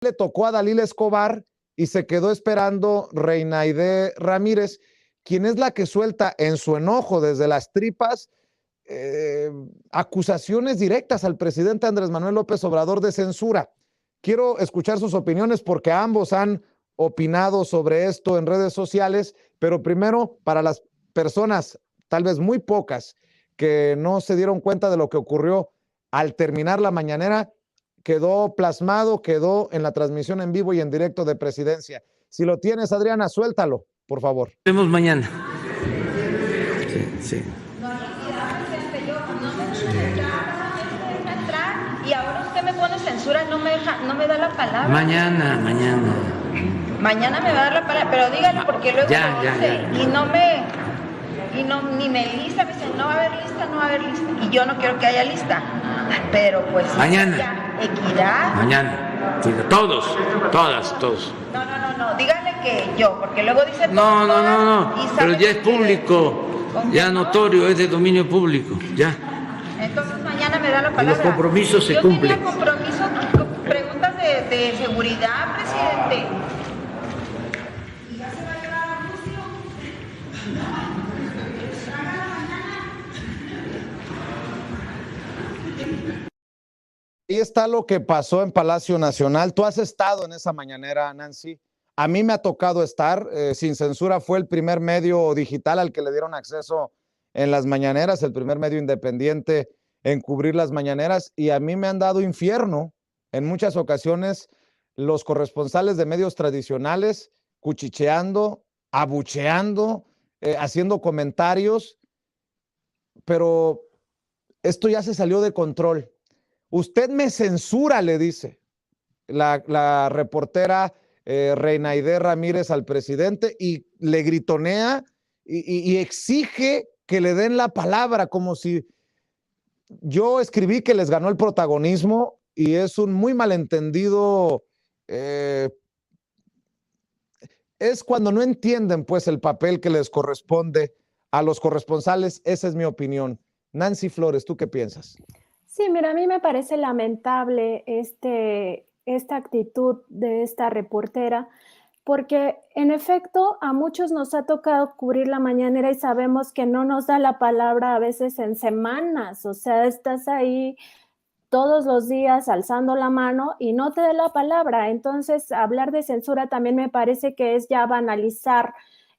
le tocó a Dalila Escobar y se quedó esperando Reinaide Ramírez, quien es la que suelta en su enojo desde las tripas acusaciones directas al presidente Andrés Manuel López Obrador de censura. Quiero escuchar sus opiniones porque ambos han opinado sobre esto en redes sociales, pero primero, para las personas, tal vez muy pocas, que no se dieron cuenta de lo que ocurrió al terminar la mañanera, quedó plasmado, quedó en la transmisión en vivo y en directo de Presidencia. Si lo tienes, Adriana, suéltalo, por favor. Nos vemos mañana. Sí. Y ahora usted me pone censura, no me da la palabra. Mañana. Mañana me va a dar la palabra, pero dígale porque luego Ya. ni me lista, me dice, no va a haber lista. Y yo no quiero que haya lista. Pero pues mañana. Ya, equidad. Mañana. Sí, todos. No, dígale que yo, porque luego dice No. Pero ya es público, ya notorio, es de dominio público, ya. Entonces mañana me da la palabra. Los compromisos se cumplen. Yo tenía compromiso, preguntas de seguridad, presidente. Ahí está lo que pasó en Palacio Nacional. Tú has estado en esa mañanera, Nancy. A mí me ha tocado estar. Sin Censura fue el primer medio digital al que le dieron acceso en las mañaneras, el primer medio independiente en cubrir las mañaneras, y a mí me han dado infierno en muchas ocasiones los corresponsales de medios tradicionales cuchicheando, abucheando, haciendo comentarios, pero esto ya se salió de control. Usted me censura, le dice la reportera Reinaide Ramírez al presidente, y le gritonea y exige que le den la palabra, como si yo escribí que les ganó el protagonismo, y es un muy malentendido. Es cuando no entienden pues el papel que les corresponde a los corresponsales. Esa es mi opinión. Nancy Flores, ¿tú qué piensas? Sí, mira, a mí me parece lamentable esta actitud de esta reportera, porque en efecto a muchos nos ha tocado cubrir la mañanera y sabemos que no nos da la palabra a veces en semanas, o sea, estás ahí todos los días alzando la mano y no te da la palabra. Entonces, hablar de censura también me parece que es ya banalizar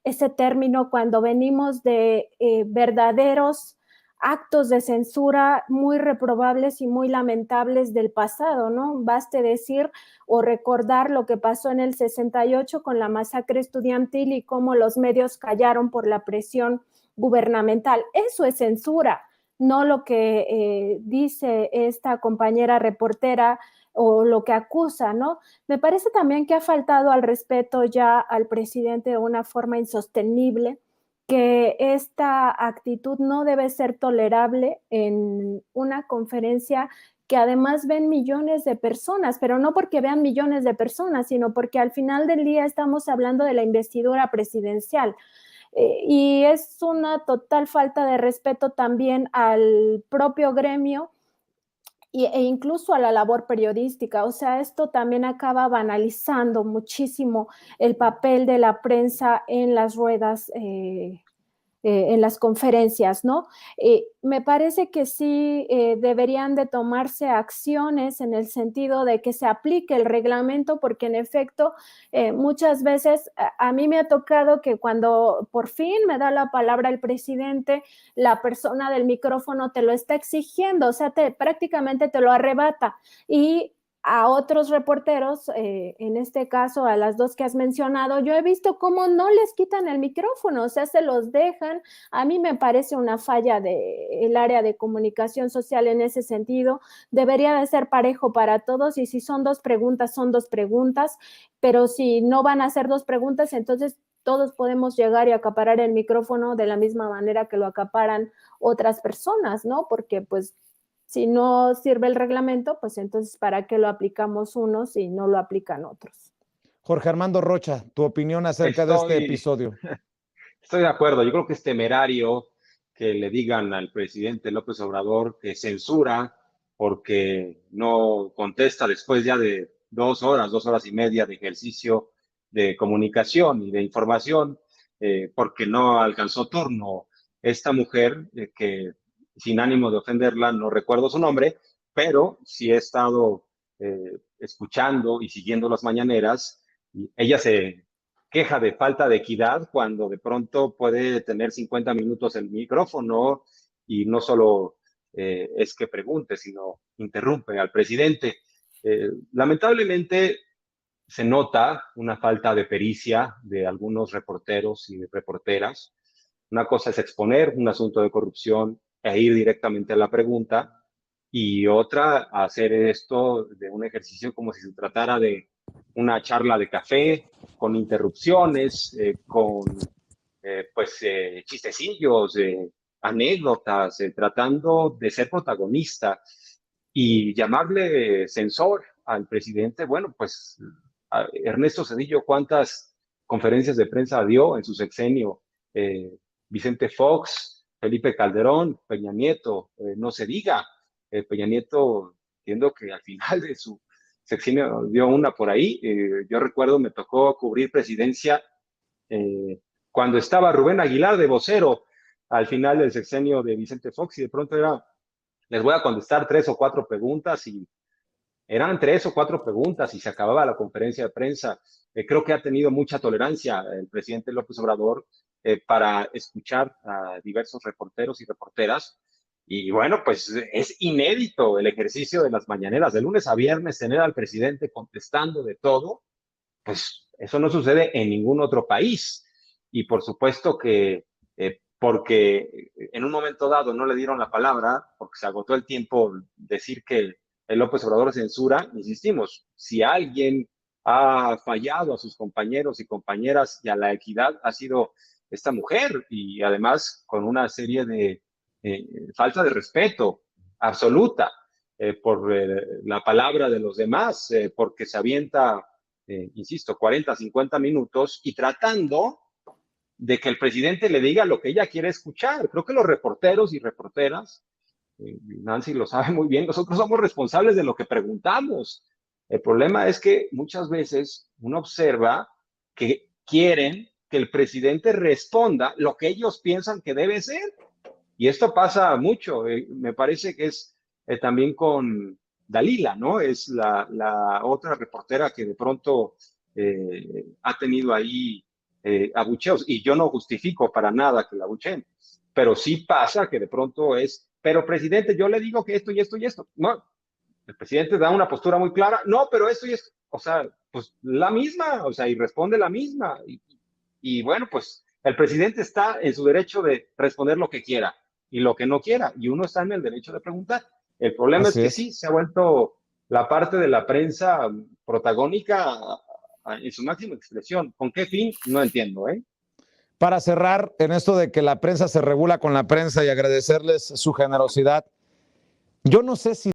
ese término cuando venimos de verdaderos actos de censura muy reprobables y muy lamentables del pasado, ¿no? Baste decir o recordar lo que pasó en el 68 con la masacre estudiantil y cómo los medios callaron por la presión gubernamental. Eso es censura, no lo que dice esta compañera reportera o lo que acusa, ¿no? Me parece también que ha faltado al respeto ya al presidente de una forma insostenible, que esta actitud no debe ser tolerable en una conferencia que además ven millones de personas, pero no porque vean millones de personas, sino porque al final del día estamos hablando de la investidura presidencial. Y es una total falta de respeto también al propio gremio e incluso a la labor periodística. O sea, esto también acaba banalizando muchísimo el papel de la prensa en las ruedas, en las conferencias, ¿no? Me parece que sí deberían de tomarse acciones en el sentido de que se aplique el reglamento, porque en efecto muchas veces a mí me ha tocado que cuando por fin me da la palabra el presidente, la persona del micrófono te lo está exigiendo, o sea, prácticamente te lo arrebata, y a otros reporteros, en este caso a las dos que has mencionado, yo he visto cómo no les quitan el micrófono, o sea, se los dejan. A mí me parece una falla del área de comunicación social en ese sentido. Debería de ser parejo para todos, y si son dos preguntas, son dos preguntas, pero si no van a ser dos preguntas, entonces todos podemos llegar y acaparar el micrófono de la misma manera que lo acaparan otras personas, ¿no? Porque pues si no sirve el reglamento, pues entonces ¿para qué lo aplicamos unos y no lo aplican otros? Jorge Armando Rocha, tu opinión acerca de este episodio. Estoy de acuerdo. Yo creo que es temerario que le digan al presidente López Obrador que censura porque no contesta después ya de 2 horas, 2 horas y media de ejercicio de comunicación y de información, porque no alcanzó turno esta mujer, que sin ánimo de ofenderla, no recuerdo su nombre, pero sí he estado escuchando y siguiendo las mañaneras, y ella se queja de falta de equidad cuando de pronto puede tener 50 minutos el micrófono y no solo es que pregunte, sino interrumpe al presidente. Lamentablemente se nota una falta de pericia de algunos reporteros y de reporteras. Una cosa es exponer un asunto de corrupción e ir directamente a la pregunta, y otra hacer esto de un ejercicio como si se tratara de una charla de café, con interrupciones, con chistecillos, anécdotas, tratando de ser protagonista, y llamarle censor al presidente. Bueno, pues Ernesto Zedillo, ¿cuántas conferencias de prensa dio en su sexenio? Vicente Fox, Felipe Calderón, Peña Nieto, no se diga. Peña Nieto, entiendo que al final de su sexenio dio una por ahí. Yo recuerdo, me tocó cubrir presidencia cuando estaba Rubén Aguilar de vocero al final del sexenio de Vicente Fox, y de pronto les voy a contestar 3 o 4 preguntas, y eran 3 o 4 preguntas y se acababa la conferencia de prensa. Creo que ha tenido mucha tolerancia el presidente López Obrador para escuchar a diversos reporteros y reporteras. Y bueno, pues es inédito el ejercicio de las mañaneras. De lunes a viernes tener al presidente contestando de todo, pues eso no sucede en ningún otro país. Y por supuesto que porque en un momento dado no le dieron la palabra, porque se agotó el tiempo, decir que el López Obrador censura, insistimos, si alguien ha fallado a sus compañeros y compañeras y a la equidad, ha sido esta mujer, y además con una serie de falta de respeto absoluta por la palabra de los demás, porque se avienta, insisto, 40, 50 minutos y tratando de que el presidente le diga lo que ella quiere escuchar. Creo que los reporteros y reporteras, Nancy lo sabe muy bien, nosotros somos responsables de lo que preguntamos. El problema es que muchas veces uno observa que quieren que el presidente responda lo que ellos piensan que debe ser. Y esto pasa mucho. Me parece que es también con Dalila, ¿no? Es la otra reportera que de pronto ha tenido ahí abucheos, y yo no justifico para nada que la abucheen, pero sí pasa que de pronto pero presidente, yo le digo que esto y esto y esto. No, el presidente da una postura muy clara, no, pero esto y esto, o sea, pues la misma, o sea, y responde la misma. Y bueno, pues el presidente está en su derecho de responder lo que quiera y lo que no quiera, y uno está en el derecho de preguntar. El problema es que sí, se ha vuelto la parte de la prensa protagónica en su máxima expresión. ¿Con qué fin? No entiendo, ¿eh? Para cerrar, en esto de que la prensa se regula con la prensa y agradecerles su generosidad, yo no sé si